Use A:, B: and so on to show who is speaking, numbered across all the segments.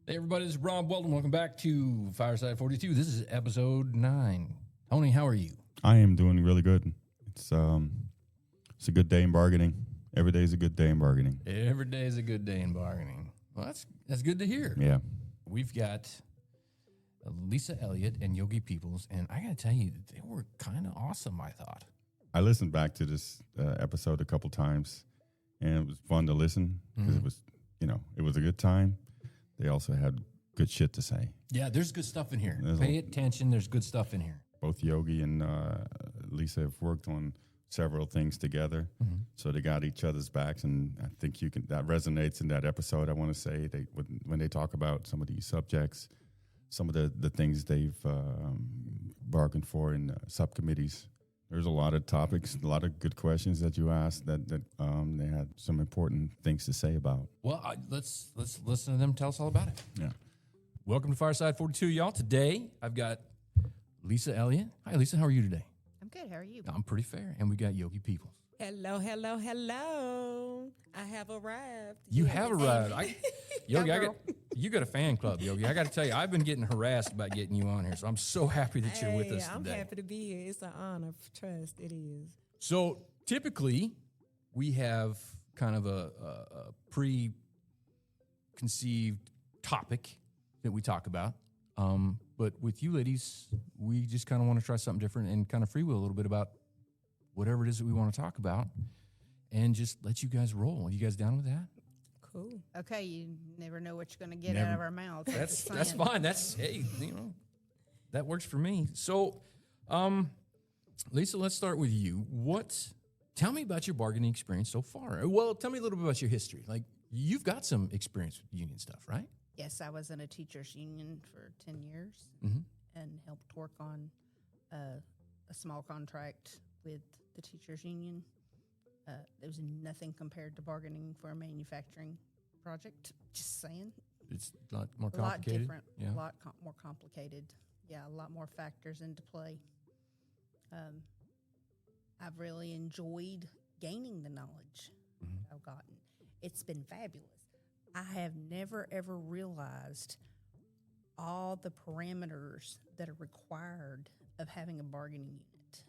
A: Hey everybody, this is Rob Weldon. Welcome back to Fireside 42. This is episode 9. Tony, how are you?
B: I am doing really good. It's a good day in bargaining. Every day is a good day in bargaining.
A: Every day is a good day in bargaining. Well, that's good to hear.
B: Yeah.
A: We've got Lisa Elliott and Yogi Peoples, and I got to tell you, they were kind of awesome, I thought.
B: I listened back to this episode a couple times, and it was fun to listen because it was a good time. They also had good shit to say.
A: Yeah, there's good stuff in here. Pay attention. There's good stuff in here.
B: Both Yogi and Lisa have worked on several things together, so they got each other's backs, and I think that resonates in that episode. I want to say when they talk about some of these subjects, some of the things they've bargained for in subcommittees. There's a lot of topics, a lot of good questions that you asked that they had some important things to say about.
A: Well, let's listen to them tell us all about it.
B: Yeah.
A: Welcome to Fireside 42, y'all. Today, I've got Lisa Elliott. Hi, Lisa. How are you today?
C: I'm good. How are you?
A: I'm pretty fair. And we got Yogi Peoples.
D: Hello, hello, hello. I have arrived.
A: You
D: Yes.
A: have arrived. Yogi,
D: Yeah,
A: you got a fan club, Yogi. I got to tell you, I've been getting harassed about getting you on here, so I'm so happy that you're with us
D: I'm
A: today.
D: happy to be here. It's an honor. Trust, it is.
A: So typically, we have kind of a preconceived topic that we talk about. But with you ladies, we just kind of want to try something different and kind of freewheel a little bit about whatever it is that we want to talk about and just let you guys roll. Are you guys down with that?
D: Cool.
C: Okay, you never know what you're going to get out of our mouths.
A: That's fine. That works for me. So, Lisa, let's start with you. Tell me about your bargaining experience so far. Well, tell me a little bit about your history. Like, you've got some experience with union stuff, right?
C: Yes, I was in a teachers union for 10 years and helped work on a small contract with the teachers union. There was nothing compared to bargaining for a manufacturing project. Just saying.
A: It's a lot more
C: A lot
A: complicated.
C: different,
A: Yeah.
C: a lot more complicated. Yeah, a lot more factors into play. I've really enjoyed gaining the knowledge I've gotten. It's been fabulous. I have never, ever realized all the parameters that are required of having a bargaining unit.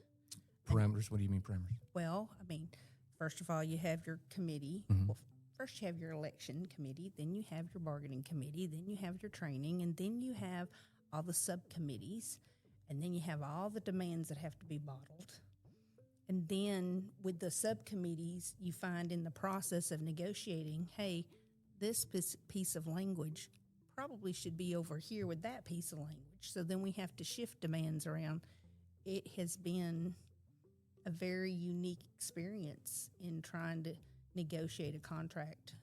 A: Parameters? What do you mean parameters?
C: Well, I mean, first of all, you have your committee. Well, first you have your election committee, then you have your bargaining committee, then you have your training, and then you have all the subcommittees, and then you have all the demands that have to be bottled. And then with the subcommittees, you find in the process of negotiating, hey, this piece of language probably should be over here with that piece of language. So then we have to shift demands around. It has been a very unique experience in trying to negotiate a contract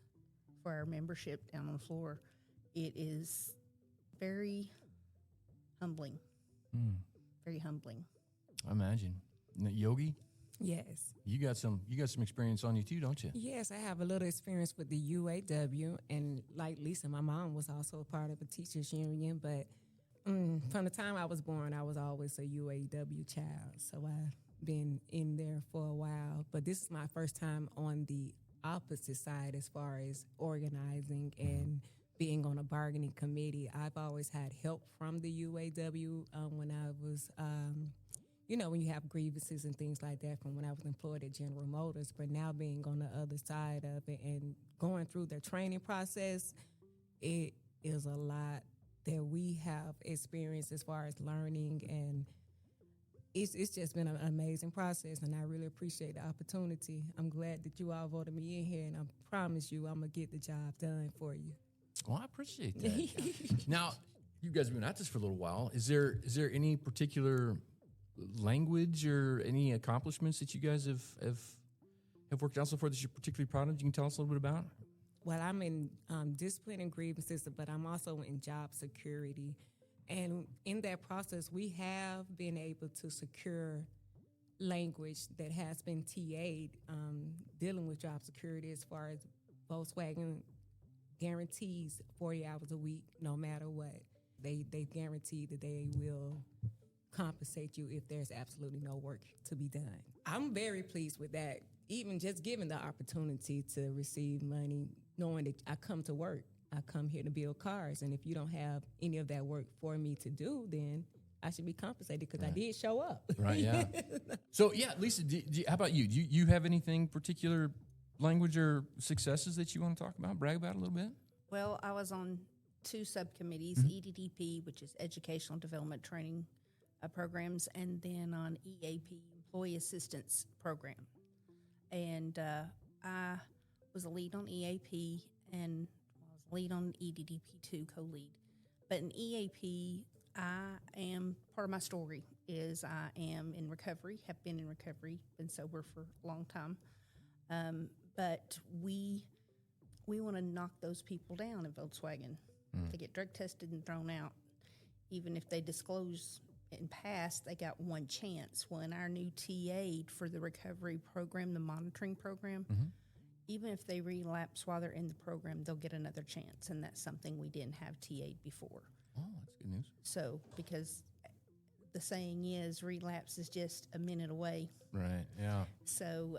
C: for our membership down on the floor. It is very humbling. Very humbling.
A: I imagine. Now, Yogi,
D: Yes.
A: you got some experience on you too, don't you?
D: Yes, I have a little experience with the UAW. And like Lisa, my mom was also a part of a teachers union. But from the time I was born, I was always a UAW child. So I've been in there for a while. But this is my first time on the opposite side as far as organizing and being on a bargaining committee. I've always had help from the UAW when I was, when you have grievances and things like that from when I was employed at General Motors. But now being on the other side of it and going through their training process, it is a lot that we have experienced as far as learning, and it's just been an amazing process, and I really appreciate the opportunity. I'm glad that you all voted me in here, and I promise you I'm going to get the job done for you.
A: Well, I appreciate that. Now, you guys have been at this for a little while. Is there any particular language or any accomplishments that you guys have worked out so far that you're particularly proud of? You can tell us a little bit about?
D: Well, I'm in discipline and grievances, but I'm also in job security. And in that process, we have been able to secure language that has been TA'd dealing with job security as far as Volkswagen guarantees 40 hours a week, no matter what. They've guaranteed that they will compensate you if there's absolutely no work to be done. I'm very pleased with that. Even just given the opportunity to receive money, knowing that I come to work I come here to build cars, and if you don't have any of that work for me to do, then I should be compensated because I did show up.
A: Right, yeah. So, yeah, Lisa, how about you? Do you have anything particular language or successes that you want to talk about, brag about a little bit?
C: Well, I was on 2 subcommittees, EDDP, which is Educational Development Training Programs, and then on EAP, Employee Assistance Program. And I was a lead on EAP, and I was lead on EDDP too, co-lead. But in EAP, I am, part of my story is I am in recovery, have been in recovery, been sober for a long time. But we want to knock those people down in Volkswagen. They get drug tested and thrown out. Even if they disclose and pass, they got one chance. Well, in our new TA for the recovery program, the monitoring program, even if they relapse while they're in the program, they'll get another chance. And that's something we didn't have TA'd before.
A: Oh, that's good news.
C: So, because the saying is relapse is just a minute away.
A: Right, yeah.
C: So,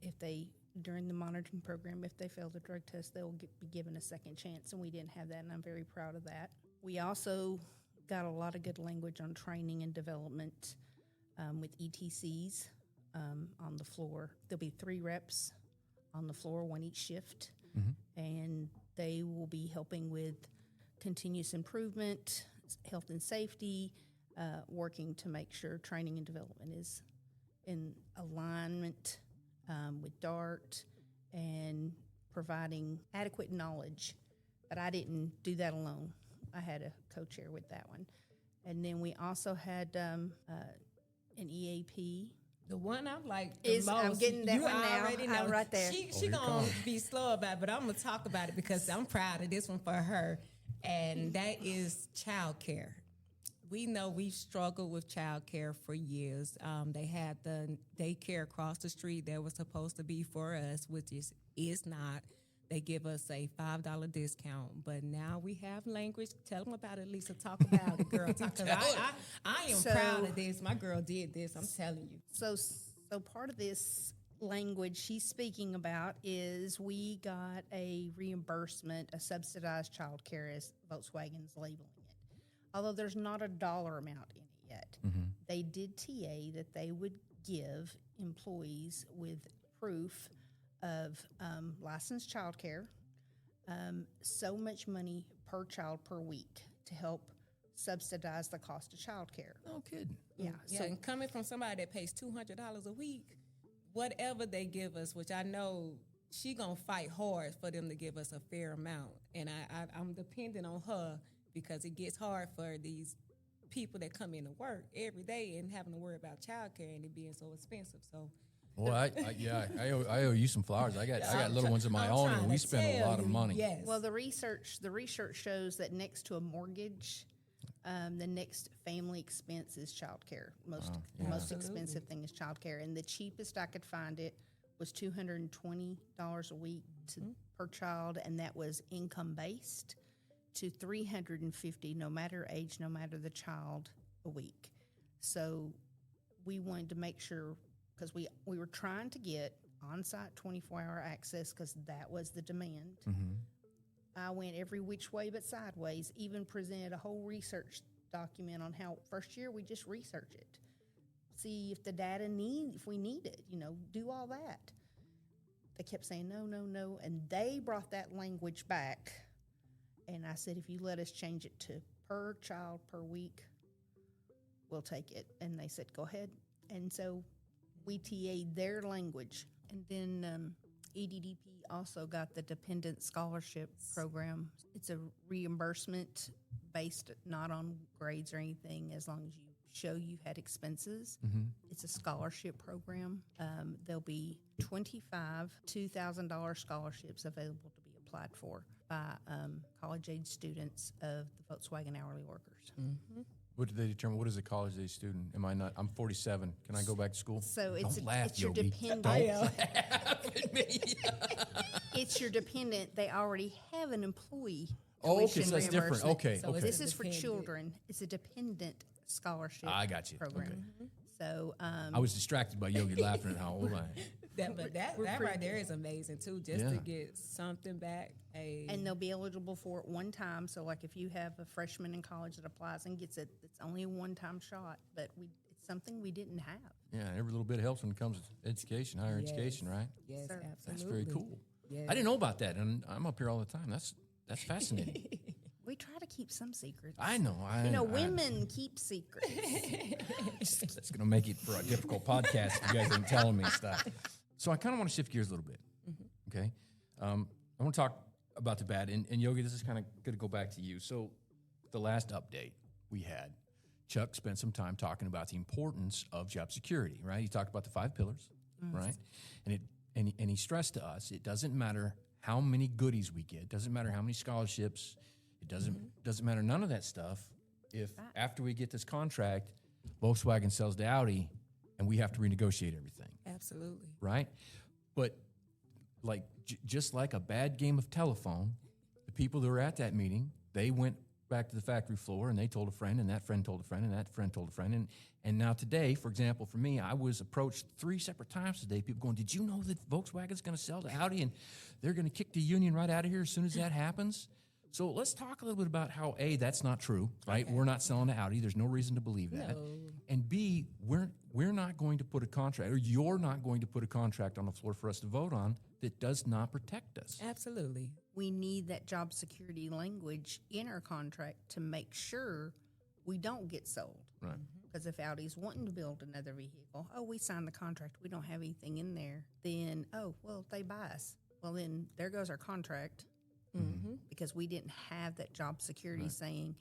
C: if they, during the monitoring program, if they fail the drug test, they'll be given a second chance, and we didn't have that, and I'm very proud of that. We also got a lot of good language on training and development with ETCs on the floor. There'll be 3 reps on the floor, 1 each shift, and they will be helping with continuous improvement, health and safety, working to make sure training and development is in alignment with DART and providing adequate knowledge. But I didn't do that alone. I had a co-chair with that one. And then we also had an EAP.
D: The one I'm like
C: Is
D: most,
C: I'm getting that
D: you
C: one now.
D: already know.
C: I'm right there.
D: She gonna be slow about it, but I'm gonna talk about it because I'm proud of this one for her, and that is childcare. We know we've struggled with childcare for years. They had the daycare across the street that was supposed to be for us, which is not. They give us a $5 discount, but now we have language. Tell them about it, Lisa. Talk about it, girl. I am proud of this. My girl did this. I'm telling you.
C: So part of this language she's speaking about is we got a reimbursement, a subsidized child care, as Volkswagen's labeling it. Although there's not a dollar amount in it yet. They did TA that they would give employees with proof of licensed child care, so much money per child per week to help subsidize the cost of child care.
A: Oh, kidding.
C: Yeah.
D: Yeah,
C: So
D: and coming from somebody that pays $200 a week, whatever they give us, which I know she gonna fight hard for them to give us a fair amount, and I'm dependent on her because it gets hard for these people that come in to work every day and having to worry about childcare and it being so expensive. So.
A: Well, I owe you some flowers. I got little ones of my own, and we spend a lot of money.
D: Yes.
C: well, the research shows that next to a mortgage, the next family expense is child care. Most expensive thing is child care, and the cheapest I could find it was $220 a week per child, and that was income based, to $350, no matter age, no matter the child, a week. So we wanted to make sure, because we were trying to get on-site 24-hour access because that was the demand. I went every which way but sideways, even presented a whole research document on how first year we just research it, see if the data if we need it, do all that. They kept saying no, and they brought that language back, and I said, if you let us change it to per child per week, we'll take it. And they said, go ahead. And so we TA'd their language. And then EDDP also got the Dependent Scholarship Program. It's a reimbursement based not on grades or anything, as long as you show you've had expenses. It's a scholarship program. There'll be 25 $2,000 scholarships available to be applied for by college-age students of the Volkswagen hourly workers.
A: What do they determine? What is a college-age student? Am I not? I'm 47. Can I go back to school?
C: So
A: Don't laugh,
C: it's your
A: Yogi.
C: dependent.
A: Don't laugh at me.
C: It's your dependent. They already have an employee.
A: Oh, okay,
C: tuition
A: so that's different.
C: reimbursement.
A: Okay,
D: So
A: okay.
C: This is for
D: Dependent.
C: children. It's a dependent scholarship
A: I got you.
C: program.
A: Okay.
C: So
A: I was distracted by Yogi laughing at how old I am.
D: That right there is amazing too, just to get something back.
C: And they'll be eligible for it one time. So, like if you have a freshman in college that applies and gets it, it's only a one-time shot. But it's something we didn't have.
A: Yeah, every little bit helps when it comes to education, higher education, right?
D: Yes,
C: Sir.
D: absolutely.
A: That's very cool.
D: Yes.
A: I didn't know about that, and I'm up here all the time. That's fascinating.
C: We try to keep some secrets.
A: I know.
C: Women keep secrets.
A: That's going to make it for a difficult podcast if you guys ain't telling me stuff. So I kind of want to shift gears a little bit. Okay. I want to talk about the bad. And Yogi, this is kind of going to go back to you. So the last update we had, Chuck spent some time talking about the importance of job security, right? He talked about the 5 pillars, right? And he stressed to us, it doesn't matter how many goodies we get, doesn't matter how many scholarships, it doesn't matter none of that stuff if after we get this contract, Volkswagen sells to Audi and we have to renegotiate everything.
D: Absolutely.
A: Right? But like just like a bad game of telephone, the people that were at that meeting, they went back to the factory floor and they told a friend and that friend told a friend and that friend told a friend. And now today, for example, for me, I was approached 3 separate times today. People going, did you know that Volkswagen's going to sell to Audi and they're going to kick the union right out of here as soon as that happens? So let's talk a little bit about how, A, that's not true, right? Okay. We're not selling to Audi. There's no reason to believe that. No. And B, we're not going to put a contract, or you're not going to put a contract on the floor for us to vote on that does not protect us.
D: Absolutely.
C: We need that job security language in our contract to make sure we don't get sold.
A: Right.
C: Because if Audi's wanting to build another vehicle, we signed the contract, we don't have anything in there, then, if they buy us, well, then there goes our contract. Because we didn't have that job security saying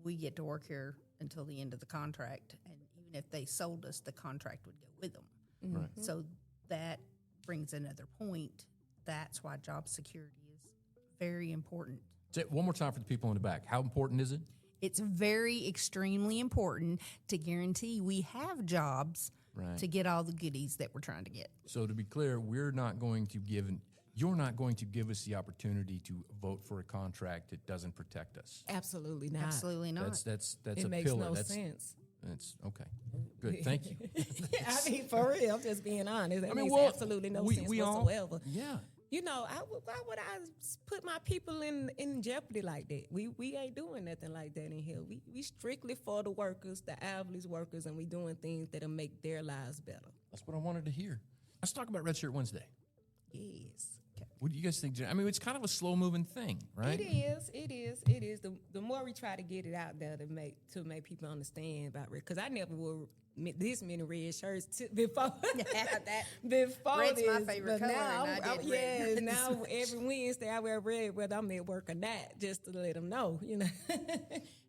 C: we get to work here until the end of the contract. And even if they sold us, the contract would go with them.
A: Right.
C: So that brings another point. That's why job security is very important.
A: Say it one more time for the people in the back. How important is it?
C: It's very extremely important to guarantee we have jobs to get all the goodies that we're trying to get.
A: So to be clear, you're not going to give us the opportunity to vote for a contract that doesn't protect us.
D: Absolutely not.
C: Absolutely not.
A: That's
D: it
A: a
D: makes
A: pillar.
D: no
A: That's
D: sense.
A: That's okay. Good. Thank you.
D: I mean, for real, I'm just being honest. It makes absolutely no sense whatsoever. You know, why would I put my people in jeopardy like that? We ain't doing nothing like that in here. We strictly for the workers, the Avleys workers, and we doing things that'll make their lives better.
A: That's what I wanted to hear. Let's talk about Red Shirt Wednesday.
D: Yes.
A: What do you guys think? I mean, it's kind of a slow-moving thing, right?
D: It is. The more we try to get it out there to make people understand about red, because I never wore this many red shirts before. Before
C: red's
D: this,
C: my favorite color,
D: now,
C: and I did red.
D: now every Wednesday I wear red, whether I'm at work or not, just to let them know, you know.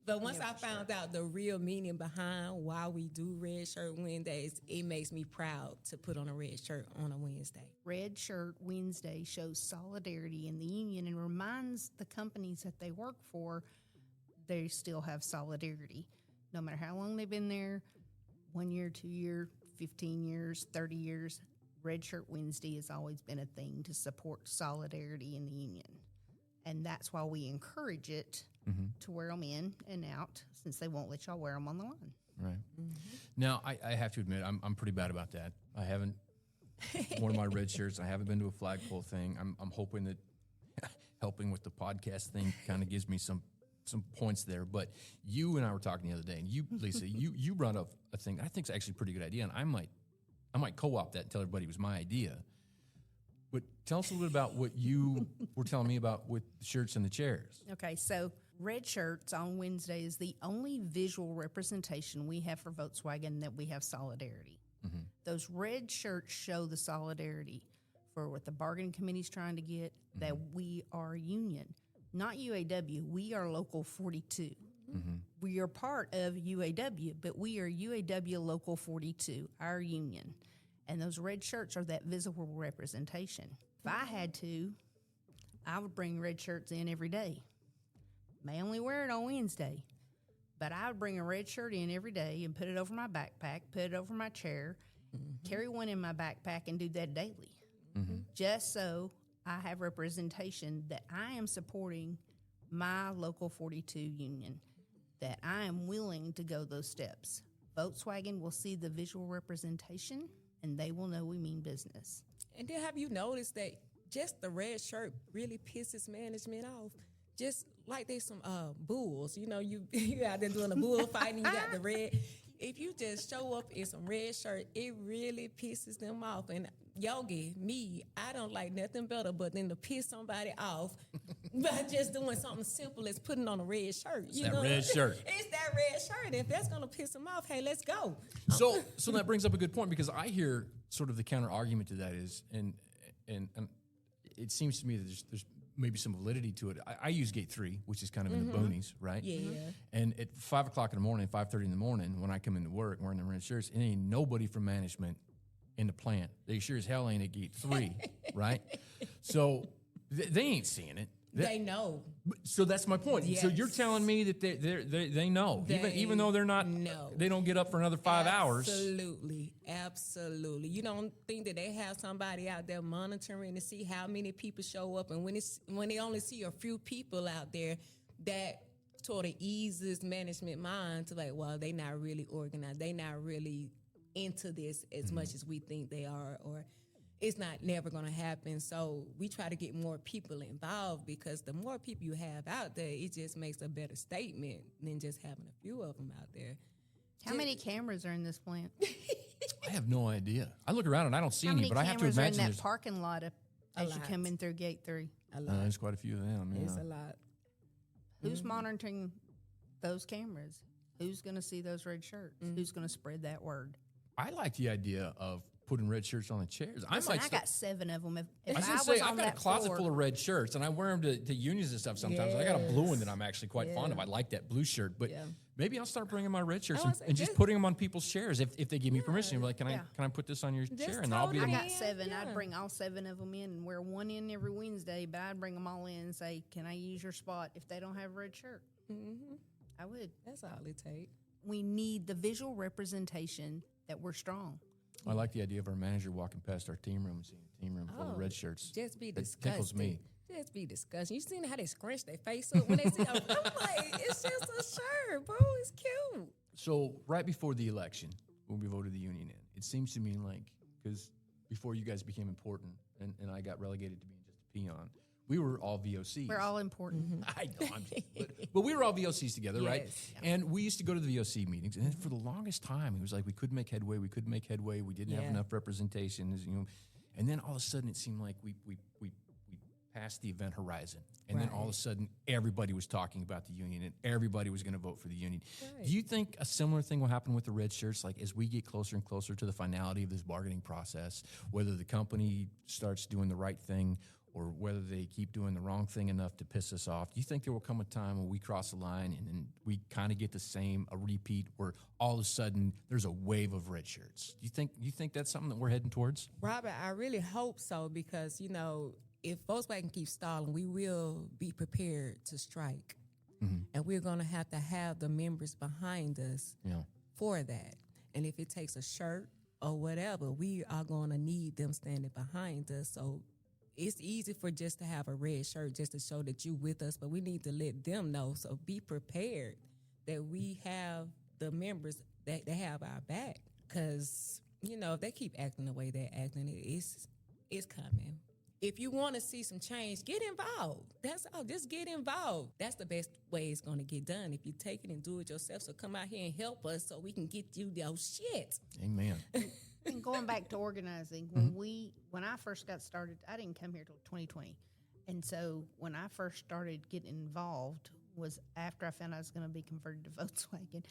D: But once I found out the real meaning behind why we do Red Shirt Wednesdays, it makes me proud to put on a red shirt on a Wednesday.
C: Red Shirt Wednesday shows solidarity in the union and reminds the companies that they work for they still have solidarity. No matter how long they've been there, 1 year, 2 year, 15 years, 30 years, Red Shirt Wednesday has always been a thing to support solidarity in the union. And that's why we encourage it to wear them in and out, since they won't let y'all wear them on the line.
A: Right. Now, I have to admit, I'm pretty bad about that. I haven't worn my red shirts. I haven't been to a flagpole thing. I'm hoping that helping with the podcast thing kind of gives me some points there. But you and I were talking the other day, and you, Lisa, you brought up a thing I think is actually a pretty good idea, and I might co-opt that and tell everybody it was my idea. But tell us a little bit about what you were telling me about with the shirts and the chairs.
C: Okay, so red shirts on Wednesday is the only visual representation we have for Volkswagen that we have solidarity. Those red shirts show the solidarity for what the bargaining committee's trying to get, that we are union. Not UAW, we are Local 42. We are part of UAW, but we are UAW Local 42, our union. And those red shirts are that visible representation. If I had to, I would bring red shirts in every day. May only wear it on Wednesday, but I would bring a red shirt in every day and put it over my backpack, put it over my chair, carry one in my backpack, and do that daily. Just so I have representation that I am supporting my Local 42 union, that I am willing to go those steps. Volkswagen will see the visual representation, and they will know we mean business.
D: And then have you noticed that just the red shirt really pisses management off? Just like they some bulls, you out there doing a bullfight and you got the red. If you just show up in some red shirt, it really pisses them off. And Yogi, me, I don't like nothing better but than to piss somebody off by just doing something simple as putting on a red shirt.
A: It's that red shirt.
D: It's that red shirt. If that's gonna piss them off, hey, let's go.
A: So that brings up a good point, because I hear sort of the counter argument to that is, and it seems to me that there's maybe some validity to it. I use gate 3, which is kind of in the boonies, right?
D: Yeah.
A: And at 5 o'clock in the morning, 5:30 in the morning, when I come into work wearing the red shirts, it ain't nobody from management in the plant. They sure as hell ain't at gate 3, right? So they ain't seeing it.
D: They know.
A: So that's my point. So you're
D: Yes.
A: telling me that they know, even though they're not, they don't get up for another 5 hours.
D: Absolutely. You don't think that they have somebody out there monitoring to see how many people show up, and when they only see a few people out there, that sort of eases management mind to like, well, they not really organized, they not really into this as much as we think they are, or it's not never going to happen. So we try to get more people involved, because the more people you have out there, it just makes a better statement than just having a few of them out there.
C: How many cameras are in this plant?
A: I have no idea. I look around and I don't see
C: How
A: any,
C: many
A: but I have to
C: cameras are in
A: imagine
C: that
A: there's,
C: parking lot as you
D: lot.
C: come in through gate 3?
D: A lot.
A: there's quite a few of them.
D: It's
A: Yeah.
D: a lot.
C: Who's monitoring those cameras? Who's going to see those red shirts? Who's going to spread that word?
A: I like the idea of putting red shirts on the chairs.
C: Listen, I
A: start-
C: got 7 of them. If
A: I was
C: I
A: gonna
C: was
A: say,
C: on
A: I've got a
C: that
A: closet
C: floor,
A: full of red shirts, and I wear them to unions and stuff sometimes. I got a blue one that I'm actually quite fond of. I like that blue shirt, but maybe I'll start bringing my red shirts
D: I was
A: and just
D: just-
A: putting them on people's chairs if they give me permission. Like, can I put this on your chair? And then I'll be
C: I
A: the
C: got 7.
D: Yeah.
C: I'd bring all 7 of them in and wear one in every Wednesday, but I'd bring them all in and say, can I use your spot if they don't have a red shirt? I would.
D: That's all it takes.
C: We need the visual representation that we're strong.
A: I like the idea of our manager walking past our team room and seeing a team room full of red shirts.
D: Just be
A: That
D: disgusted.
A: tickles me.
D: Just be disgusted. You seen how they scrunch their face up when they see? I'm like, it's just a shirt, bro. It's cute.
A: So right before the election, when we voted the union in, it seems to me like, because before you guys became important and I got relegated to being just a peon, we were all VOCs.
C: We're all important.
A: I know, but we were all VOCs together, right?
D: Yes.
A: And we used to go to the VOC meetings, and for the longest time, it was like we couldn't make headway. We didn't have enough representation, And then all of a sudden, it seemed like we passed the event horizon, and then all of a sudden, everybody was talking about the union, and everybody was going to vote for the union.
D: Right.
A: Do you think a similar thing will happen with the red shirts? Like as we get closer and closer to the finality of this bargaining process, whether the company starts doing the right thing, or whether they keep doing the wrong thing enough to piss us off, do you think there will come a time when we cross the line and then we kind of get a repeat, where all of a sudden there's a wave of red shirts? Do you think that's something that we're heading towards?
D: Robert, I really hope so, because, if Volkswagen keeps stalling, we will be prepared to strike. And we're going to have the members behind us for that. And if it takes a shirt or whatever, we are going to need them standing behind us. So it's easy for just to have a red shirt just to show that you with us, but we need to let them know. So be prepared that we have the members that they have our back. Because, if they keep acting the way they're acting, it's coming. If you want to see some change, get involved. That's all. Just get involved. That's the best way it's going to get done. If you take it and do it yourself, so come out here and help us so we can get you those shit.
A: Amen.
C: And going back to organizing, when I first got started, I didn't come here till 2020. And so when I first started getting involved was after I found I was going to be converted to Volkswagen.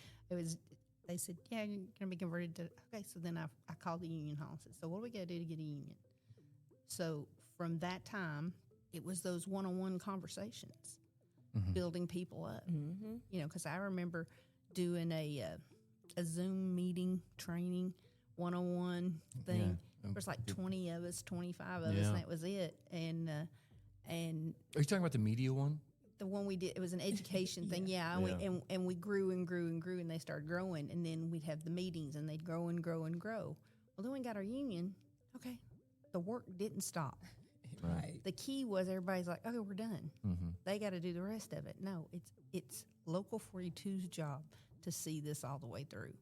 C: They said, yeah, you're going to be converted to, okay. So then I called the union hall and said, so what do we got to do to get a union? So from that time, it was those one-on-one conversations, building people up, because I remember doing a Zoom meeting training, one-on-one thing.
A: Yeah.
C: There was like 20 of us, 25 of us, and that was it. And
A: Are you talking about the media one?
C: the one we did, it was an education thing, and we grew and grew and grew, and they started growing, and then we'd have the meetings, and they'd grow and grow and grow. Well, then we got our union. Okay, the work didn't stop.
D: Right.
C: The key was everybody's like, okay, we're done. They got to do the rest of it. No, it's Local 42's job to see this all the way through.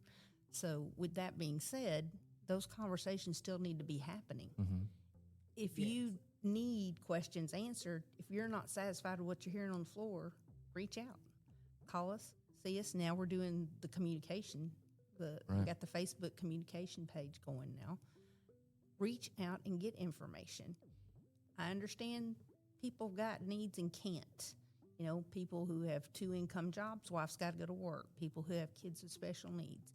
C: So with that being said, those conversations still need to be happening.
A: Mm-hmm.
C: If you need questions answered, if you're not satisfied with what you're hearing on the floor, reach out, call us, see us. Now we're doing the communication. We got the Facebook communication page going now. Reach out and get information. I understand people got needs and can't. You know, people who have 2 income jobs, wife's got to go to work. People who have kids with special needs.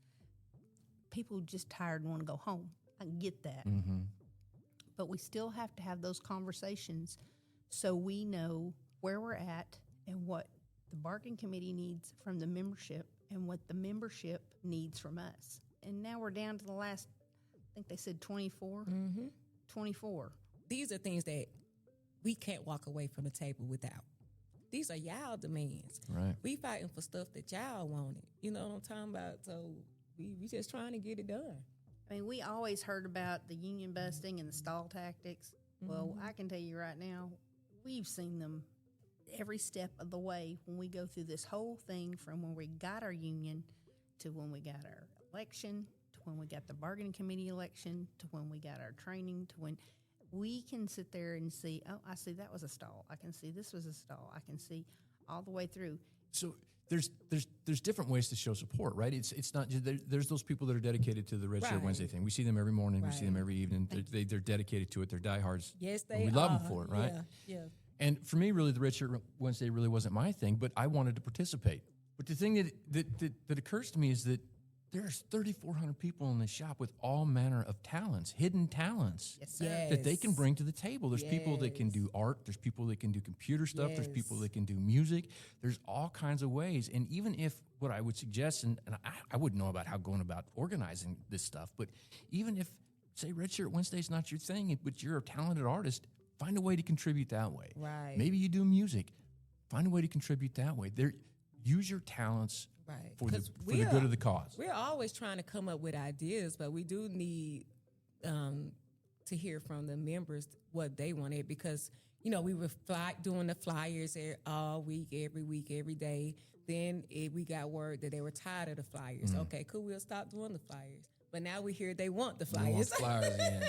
C: People who just tired and want to go home. I get that.
A: Mm-hmm.
C: But we still have to have those conversations so we know where we're at and what the bargaining committee needs from the membership and what the membership needs from us. And now we're down to the last, I think they said 24.
D: Mm-hmm.
C: 24.
D: These are things that we can't walk away from the table without. These are y'all demands.
A: Right.
D: We fighting for stuff that y'all wanted. You know what I'm talking about? So we just trying to get it done.
C: I mean, we always heard about the union busting and the stall tactics. Well, I can tell you right now, we've seen them every step of the way when we go through this whole thing from when we got our union to when we got our election to when we got the bargaining committee election to when we got our training to when we can sit there and see, oh, I see that was a stall. I can see this was a stall. I can see all the way through.
A: So there's different ways to show support, right? It's not just there's those people that are dedicated to the Red Shirt
D: Right.
A: Wednesday thing. We see them every morning. We see them
D: Right.
A: every evening. They're dedicated to it. They're diehards.
D: Yes, they
A: And we
D: are.
A: love them for it, right?
D: Yeah.
A: And for me, really, the Red Shirt Wednesday really wasn't my thing, but I wanted to participate. But the thing that occurs to me is that there's 3,400 people in this shop with all manner of talents, hidden talents
C: Yes, sir.
D: Yes.
A: that they can bring to the table. There's people that can do art. There's people that can do computer stuff. There's people
D: Yes.
A: that can do music. There's all kinds of ways. And even if what I would suggest, and I wouldn't know about how going about organizing this stuff, but even if, say, Red Shirt Wednesday is not your thing, but you're a talented artist, find a way to contribute that way.
D: Right.
A: Maybe you do music. Find a way to contribute that way. Use your talents
D: Right.
A: for the
D: 'Cause
A: good of the cause.
D: We're always trying to come up with ideas, but we do need to hear from the members what they wanted because, you know, we were doing the flyers all week, every day. Then we got word that they were tired of the flyers. Okay, cool, we'll stop doing the flyers. But now we hear they want the
A: You want
D: flyers.
A: flyers again.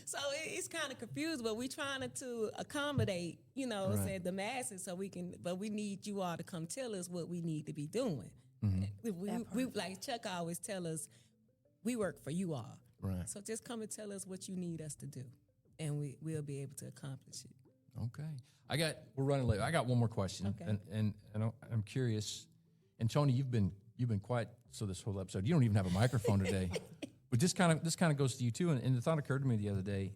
D: So it's kind of confused, but we're trying to accommodate, you know,
A: Right.
D: say the masses so but we need you all to come tell us what we need to be doing. We like Chuck always tell us, we work for you all.
A: Right.
D: So just come and tell us what you need us to do, and we'll be able to accomplish it.
A: Okay. We're running late. I got one more question.
D: Okay.
A: And I'm curious. And Tony, you've been quiet so this whole episode. You don't even have a microphone today. But this kind of goes to you too. And the thought occurred to me the other day.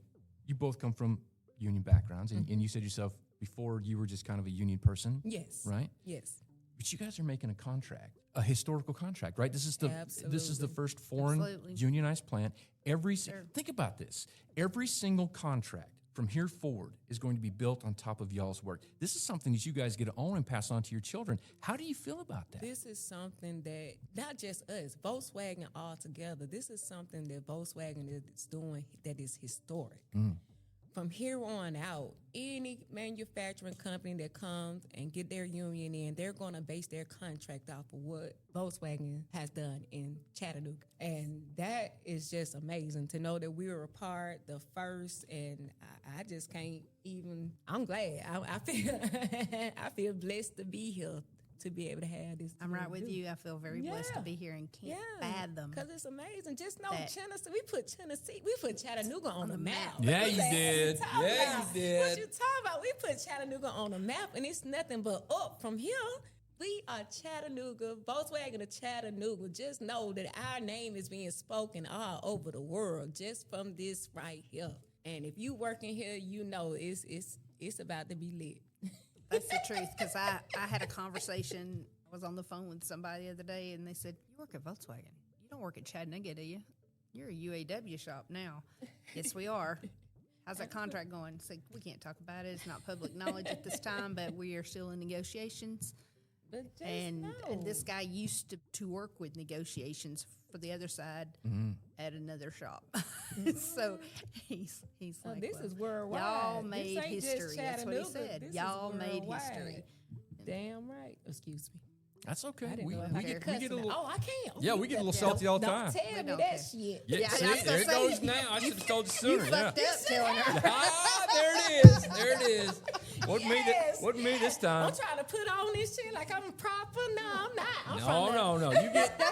A: You both come from union backgrounds, and you said yourself before you were just kind of a union person.
D: Yes.
A: Right?
D: Yes.
A: But you guys are making a contract, a historical contract, right? This is the
D: Absolutely.
A: first foreign
C: Absolutely.
A: unionized plant. Think about this. Every single contract from here forward is going to be built on top of y'all's work. This is something that you guys get to own and pass on to your children. How do you feel about that?
D: This is something that not just us, Volkswagen altogether. This is something that Volkswagen is doing that is historic. From here on out, any manufacturing company that comes and get their union in, they're going to base their contract off of what Volkswagen has done in Chattanooga. And that is just amazing to know that we were a part, the first, and I just can't even, I'm glad. I feel I feel blessed to be here, to be able to have this.
C: I'm right with you. I feel very blessed to
D: Yeah.
C: be here and can't fathom.
D: Because it's amazing. Just know
C: that-
D: Tennessee, we put Chattanooga on the map.
A: Yeah, you
D: What
A: did.
D: talking
A: Yeah,
D: about?
A: you did.
D: What you talking about? We put Chattanooga on the map, and it's nothing but up from here. We are Chattanooga, Volkswagen of Chattanooga. Just know that our name is being spoken all over the world just from this right here. And if you working here, you know it's about to be lit.
C: That's the truth, because I had a conversation. I was on the phone with somebody the other day, and they said, "You work at Volkswagen. You don't work at Chattanooga, do you? You're a UAW shop now." Yes, we are. How's that contract going? So we can't talk about it. It's not public knowledge at this time, but we are still in negotiations.
D: But just
C: And
D: know.
C: this guy used to work with negotiations for the other side at another shop. So he's
D: So
C: like,
D: this
C: well,
D: is worldwide.
C: y'all
D: This
C: made
D: ain't just
C: history. That's what he
D: Chattanooga.
C: said.
D: This is
C: Y'all made
D: worldwide.
C: history.
D: Damn right. Excuse me.
A: That's okay.
D: I didn't
A: We
D: know if I
A: get
D: could
A: we get a
D: cuss now.
A: little.
D: Oh, I can't.
A: Yeah, we get a little salty all the
D: Don't
A: time.
D: tell
C: We
D: me
C: don't
D: that
C: care.
D: shit.
A: Yeah,
C: Yeah, I
A: see,
C: was gonna
A: there it
C: say,
A: goes now. I should have told you
C: You
A: sooner. Yeah.
C: fucked up telling her.
A: Ah, there it is. There it is. What me this time?
D: I'm trying to put on this shit like I'm proper. No, I'm not. I'm
A: No. You get.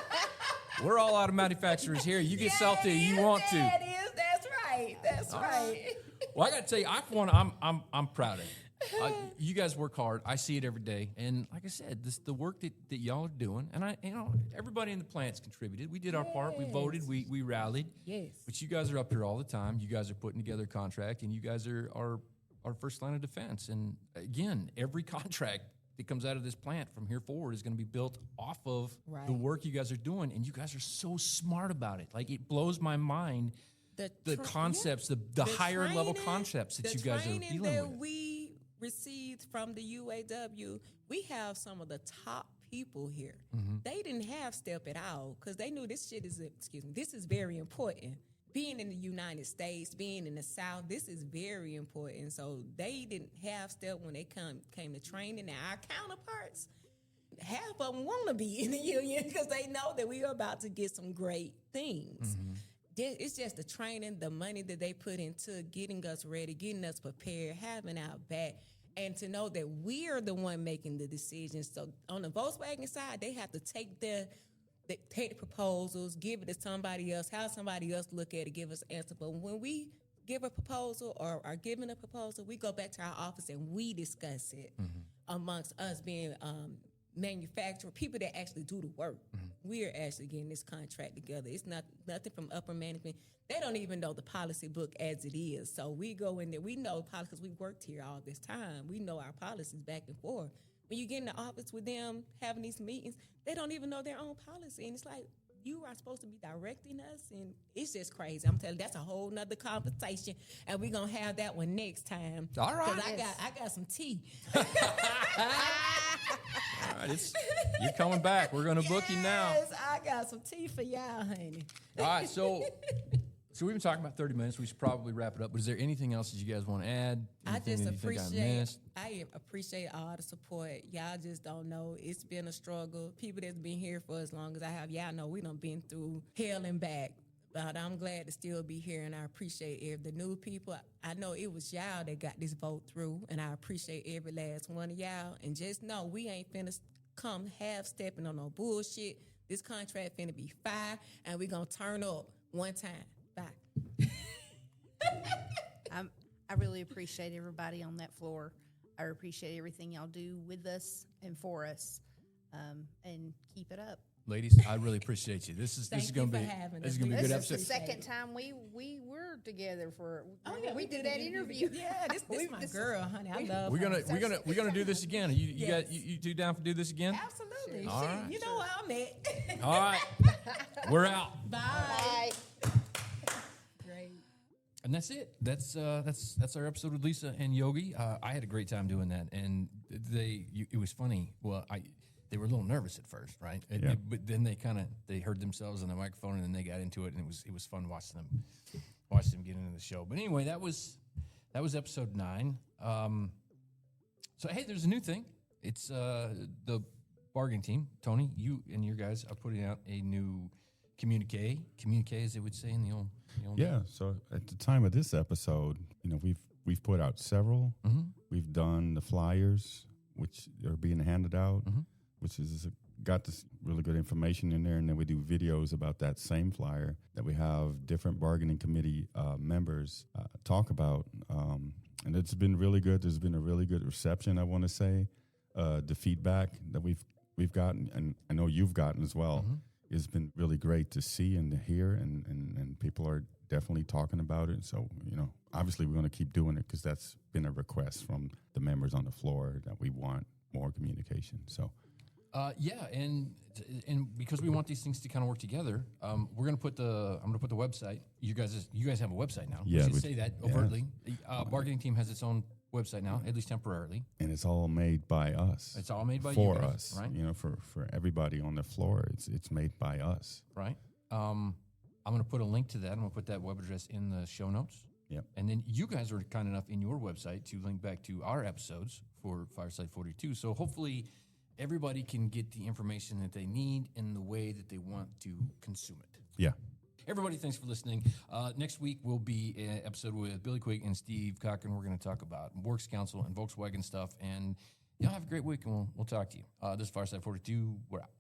A: We're all out of manufacturers here. You get salty, you want to.
D: That is. That's right. That's right.
A: Well, I got to tell you, I'm proud of you. You guys work hard. I see it every day, and like I said, the work that y'all are doing, and everybody in the plant's contributed. We did our part. We voted. We rallied.
D: Yes.
A: But you guys are up here all the time. You guys are putting together a contract, and you guys are our first line of defense. And again, every contract that comes out of this plant from here forward is going to be built off of
D: Right.
A: the work you guys are doing, and you guys are so smart about it. Like, it blows my mind. The concepts, the higher level
D: training-
A: concepts that
D: the
A: you guys are
D: training
A: dealing
D: that
A: with.
D: we received from the UAW, we have some of the top people here.
A: Mm-hmm.
D: They didn't have STEP at all because they knew this shit is, this is very important. Being in the United States, being in the South, this is very important. So they didn't have STEP when they came to training. Now, our counterparts, half of them want to be in the union because they know that we are about to get some great things. It's just the training, the money that they put into getting us ready, getting us prepared, having our back, and to know that we're the one making the decisions. So on the Volkswagen side, they have to take the proposals, give it to somebody else, have somebody else look at it, give us an answer. But when we give a proposal or are given a proposal, we go back to our office and we discuss it amongst us being manufacturer, people that actually do the work. We are actually getting this contract together. It's not nothing from upper management. They don't even know the policy book as it is. So we go in there. We know policy because we've worked here all this time. We know our policies back and forth. When you get in the office with them having these meetings, they don't even know their own policy. And it's like, you are supposed to be directing us, and it's just crazy. I'm telling you, that's a whole nother conversation, and we're gonna have that one next time.
A: All right.
D: Because I got some tea.
A: All right, you're coming back. We're going to book you now.
D: Yes, I got some tea for y'all, honey.
A: All right, so we've been talking about 30 minutes. We should probably wrap it up. But is there anything else that you guys want to add?
D: I
A: Anything
D: just
A: that you think
D: appreciate.
A: I missed?
D: I appreciate all the support. Y'all just don't know. It's been a struggle. People that's been here for as long as I have, y'all know we done been through hell and back. But I'm glad to still be here, and I appreciate the new people. I know it was y'all that got this vote through, and I appreciate every last one of y'all. And just know we ain't finna come half-stepping on no bullshit. This contract finna be fire, and we gonna turn up one time. Bye.
C: I really appreciate everybody on that floor. I appreciate everything y'all do with us and for us, and keep it up.
A: Ladies, I really appreciate you. This is going to be
D: having
A: this is
D: us.
A: going to be a
C: This
A: good
C: is the
A: episode.
C: second time we were together for.
D: Oh, yeah,
C: we did that interview.
D: Yeah, this my girl, honey. I love
A: We're
D: her.
A: gonna do this again. You
D: Yes.
A: you two down for do this again?
D: Absolutely.
A: All
D: Shit,
A: right.
D: you know where I'm at.
A: All right, we're out.
D: Bye.
C: Bye.
D: Great.
A: And that's it. That's our episode with Lisa and Yogi. I had a great time doing that, and it was funny. Well, they were a little nervous at first, right?
B: Yeah.
A: But then they heard themselves on the microphone, and then they got into it, and it was fun watching them get into the show. But anyway, that was episode 9. So hey, there's a new thing. It's the bargaining team. Tony, you and your guys are putting out a new communique, as they would say in the old
B: Yeah. So at the time of this episode, we've put out several.
A: Mm-hmm.
B: We've done the flyers, which are being handed out, which is got this really good information in there, and then we do videos about that same flyer that we have different bargaining committee members talk about, and it's been really good. There's been a really good reception, I want to say. The feedback that we've gotten, and I know you've gotten as well, has been really great to see and to hear, and people are definitely talking about it. So, obviously we're going to keep doing it because that's been a request from the members on the floor that we want more communication. So,
A: yeah, and because we want these things to kind of work together, I'm going to put the website. You guys have a website now.
B: Yeah,
A: we should say that overtly. Bargaining team has its own website now, at least temporarily.
B: and it's all made by us.
A: It's all made by
B: for
A: you guys,
B: us,
A: right?
B: For everybody on the floor. It's made by us.
A: Right. I'm going to put a link to that. I'm going to put that web address in the show notes.
B: Yep.
A: And then you guys are kind enough in your website to link back to our episodes for Fireside 42. So hopefully, everybody can get the information that they need in the way that they want to consume it.
B: Yeah.
A: Everybody, thanks for listening. Next week will be an episode with Billy Quigg and Steve Cochran. We're going to talk about Works Council and Volkswagen stuff. And y'all have a great week, and we'll talk to you. This is Fireside 42. We're out.